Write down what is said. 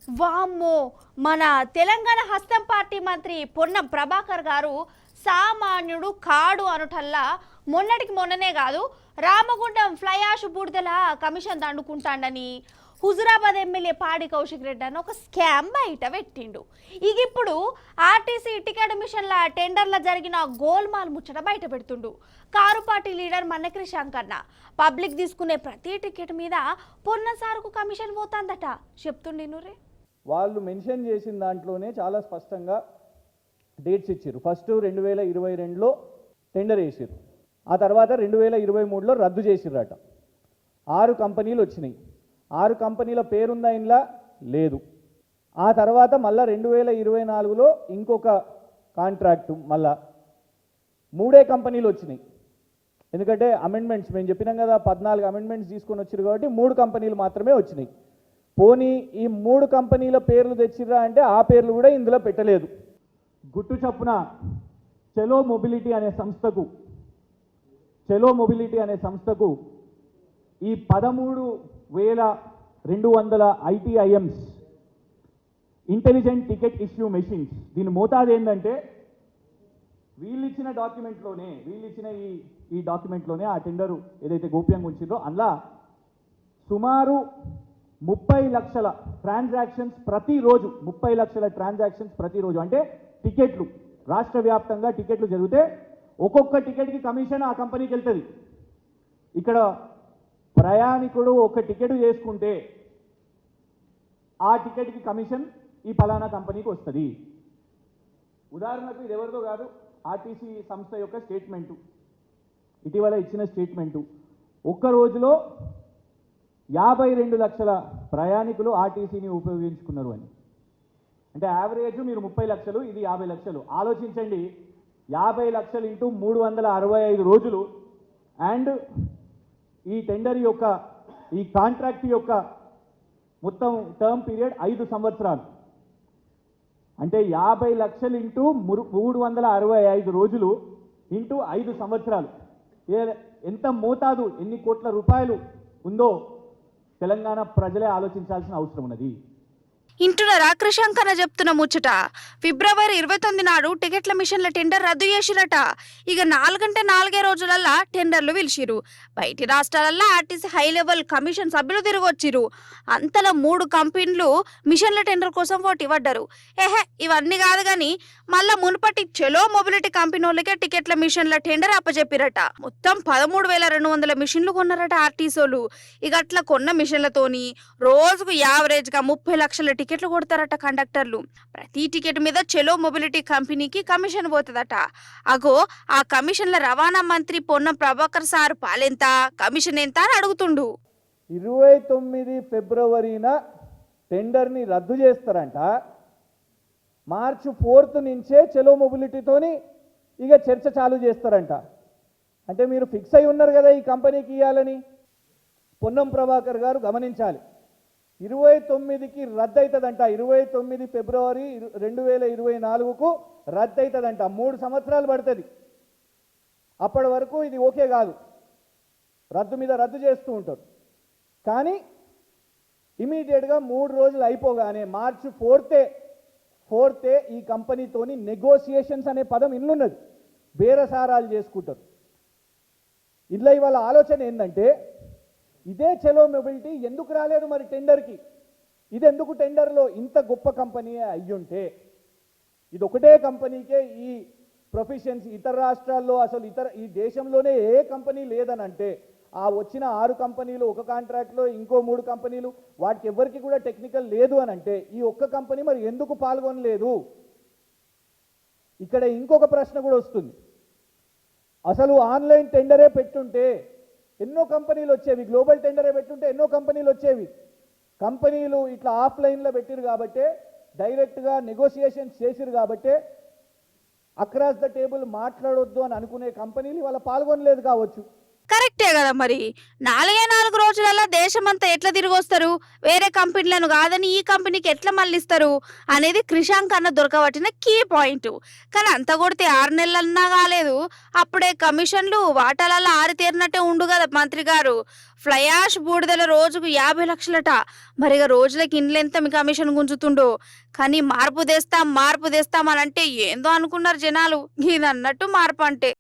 వామ్మో మన తెలంగాణ హస్తం పార్టీ మంత్రి పొన్నం ప్రభాకర్ గారు సామాన్యుడు కాడు అనుటల్లా మొన్నటికి మొన్ననే కాదు రామగుండం ఫ్లై యాష్ బూడిదల కమిషన్ దండుకుంటాడని హుజురాబాద్ ఎమ్మెల్యే పాడి కౌశిక్ రెడ్డి అని ఒక స్కామ్ బయట పెట్టిండు. ఇక ఇప్పుడు ఆర్టీసీ టికెట్ మిషన్ల టెండర్ల జరిగిన గోల్మాల్ ముచ్చట బయట పెడుతుండు. కారు పార్టీ లీడర్ మన్నెక్రి శంకర్న పబ్లిక్ తీసుకునే ప్రతి టికెట్ మీద పొన్నం సారుకు కమిషన్ పోతాందట చెప్తుండే. వాళ్ళు మెన్షన్ చేసిన దాంట్లోనే చాలా స్పష్టంగా డేట్స్ ఇచ్చారు. ఫస్ట్ 2022లో టెండర్ వేసారు, ఆ తర్వాత 2023లో రద్దు చేసిర్రట. 6 కంపెనీలు వచ్చినాయి. 6 కంపెనీల పేరుందా ఇంట్లో లేదు. ఆ తర్వాత మళ్ళీ 2024లో ఇంకొక కాంట్రాక్టు మళ్ళా 3 కంపెనీలు వచ్చినాయి. ఎందుకంటే అమెండ్మెంట్స్ మేము చెప్పినాం కదా, 14 అమెండ్మెంట్స్ తీసుకొని వచ్చారు కాబట్టి 3 కంపెనీలు మాత్రమే వచ్చినాయి. పోనీ ఈ 3 కంపెనీల పేర్లు తెచ్చిర్రా అంటే ఆ పేర్లు కూడా ఇందులో పెట్టలేదు. గుట్టు చప్పున చలో మొబిలిటీ అనే సంస్థకు ఈ 13,200 ITIMs intelligent ticket issue machines, దీని మోతాదు ఏంటంటే వీళ్ళిచ్చిన ఈ డాక్యుమెంట్లోనే ఆ టెండరు ఏదైతే గోప్యంగా ఉంచిందో అందులో సుమారు 30 లక్షల ట్రాన్సాక్షన్స్ ప్రతిరోజు, 30 లక్షల ట్రాన్సాక్షన్స్ ప్రతిరోజు. అంటే టికెట్లు రాష్ట్ర వ్యాప్తంగా టికెట్లు జరిగితే ఒక్కొక్క టికెట్కి కమిషన్ ఆ కంపెనీకి వెళ్తుంది. ఇక్కడ ప్రయాణికుడు ఒక టికెట్ చేసుకుంటే ఆ టికెట్కి కమిషన్ ఈ ఫలానా కంపెనీకి వస్తుంది. ఉదాహరణకు ఇది ఎవరిదో కాదు, ఆర్టీసీ సంస్థ యొక్క స్టేట్మెంటు, ఇటీవల ఇచ్చిన స్టేట్మెంటు. ఒక్క రోజులో 52 లక్షల ప్రయాణికులు ఆర్టీసీని ఉపయోగించుకున్నారు అని. అంటే యావరేజ్ మీరు 30 లక్షలు, ఇది 50 లక్షలు. ఆలోచించండి, 50 లక్షలు ఇంటూ 365 రోజులు. అండ్ ఈ టెండర్ యొక్క ఈ కాంట్రాక్ట్ యొక్క మొత్తం టర్మ్ పీరియడ్ 5 సంవత్సరాలు. అంటే 50 లక్షలు ఇంటూ 365 రోజులు ఇంటూ 5 సంవత్సరాలు. ఎంత మోతాదు, ఎన్ని కోట్ల రూపాయలు ఉందో తెలంగాణ ప్రజలే ఆలోచించాల్సిన అవసరం ఉన్నది. ఇంటున్నారా కృషంకన చెప్తున్న ముచ్చట. ఫిబ్రవరి 29 నాడు టికెట్ల మిషన్ల టెండర్ రద్దు చేసిరట. ఇక 4 రోజులల్లా టెండర్లు పిలిచిరు. బయటి రాష్ట్రాలల్లో ఆర్టీసీ హై లెవెల్ కమిషన్ సభ్యులు తిరిగొచ్చిరు. అంతలో 3 కంపెనీలు మిషన్ల టెండర్ కోసం పోటీ పడ్డారు. ఇవన్నీ కాదు కానీ మళ్ళా మునుపటి చలో మొబిలిటీ కంపెనీ వాళ్ళకే టికెట్ల మిషన్ల టెండర్ అప్పచెప్పిరట. మొత్తం 13,200 మిషన్లు కొన్నారట ఆర్టీసీలు. ఇక అట్లా కొన్న మిషన్లతోని రోజుకు యావరేజ్గా 30 లక్షల టికెట్లు కొడతారట కండక్టర్లు. ప్రతి టికెట్ మీద చలో మొబిలిటీ కంపెనీకి కమిషన్ పోతుందట. అగో ఆ కమిషన్ల రవాణా మంత్రి పొన్నం ప్రభాకర్ సార్ పాలెంత, కమిషన్ ఎంత అని అడుగుతుండు. 29 ఫిబ్రవరిన టెండర్ని రద్దు చేస్తారంట. మార్చి 4 నుంచే చలో మొబిలిటీతోని ఇక చర్చ చాలు చేస్తారంట. అంటే మీరు ఫిక్స్ అయి ఉన్నారు కదా ఈ కంపెనీకి ఇవ్వాలని. పొన్నం ప్రభాకర్ గారు గమనించాలి, 29కి రద్దు అవుతుందంట. 29 ఫిబ్రవరి 2024కు రద్దు అవుతుందంట. 3 సంవత్సరాలు పడుతుంది. అప్పటి వరకు ఇది ఓకే కాదు, రద్దు మీద రద్దు చేస్తూ ఉంటారు. కానీ ఇమీడియట్గా 3 రోజులు అయిపోగానే మార్చి 4తే ఈ కంపెనీతోని నెగోసియేషన్స్ అనే పదం ఇల్లున్నది, బేరసారాలు చేసుకుంటారు. ఇలా ఇవాళ ఆలోచన ఏంటంటే, ఇదే చలో మొబిలిటీ ఎందుకు రాలేదు మరి టెండర్కి? ఇది ఎందుకు టెండర్లో ఇంత గొప్ప కంపెనీ అయ్యుంటే ఇది ఒకటే కంపెనీకే ఈ ప్రొఫిషియన్సీ, ఇతర రాష్ట్రాల్లో అసలు ఈ దేశంలోనే ఏ కంపెనీ లేదనంటే ఆ వచ్చిన 6 కంపెనీలు ఒక కాంట్రాక్ట్లో ఇంకో 3 కంపెనీలు వాటికి ఎవరికి కూడా టెక్నికల్ లేదు అని అంటే ఈ ఒక్క కంపెనీ మరి ఎందుకు పాల్గొనలేదు? ఇక్కడ ఇంకొక ప్రశ్న కూడా వస్తుంది. అసలు ఆన్లైన్ టెండరే పెట్టుంటే ఎన్నో కంపెనీలు వచ్చేవి, గ్లోబల్ టెండరే పెట్టుంటే ఎన్నో కంపెనీలు వచ్చేవి. కంపెనీలు ఇట్లా ఆఫ్లైన్లో పెట్టిరు కాబట్టే, డైరెక్ట్గా నెగోసియేషన్స్ చేసిరు కాబట్టే అక్రాస్ ద టేబుల్ మాట్లాడొద్దు అని అనుకునే కంపెనీలు వాళ్ళ పాల్గొనలేదు కావచ్చు. కరెక్టే కదా మరి. 4 రోజులలో దేశమంతా ఎట్లా తిరిగొస్తారు? వేరే కంపెనీలను కాదని ఈ కంపెనీకి ఎట్లా మళ్ళిస్తారు? అనేది క్రిషాంక్ అన్న దొరకబట్టిన కీ పాయింట్. కానీ అంత కొడితే 6 నెలలన్నా కాలేదు. అప్పుడే కమిషన్లు వాటాలలో ఆరితేరినట్టే ఉండు కదా మంత్రి గారు. ఫ్లై యాష్ బూడిదల రోజుకు 50 లక్షలట. మరిగా రోజులకి ఇండ్లెంత మీ కమిషన్ గుంజుతుండో. కానీ మార్పు తెస్తాం అని అంటే ఏందో అనుకున్నారు జనాలు. ఇదన్నట్టు మార్పు అంటే.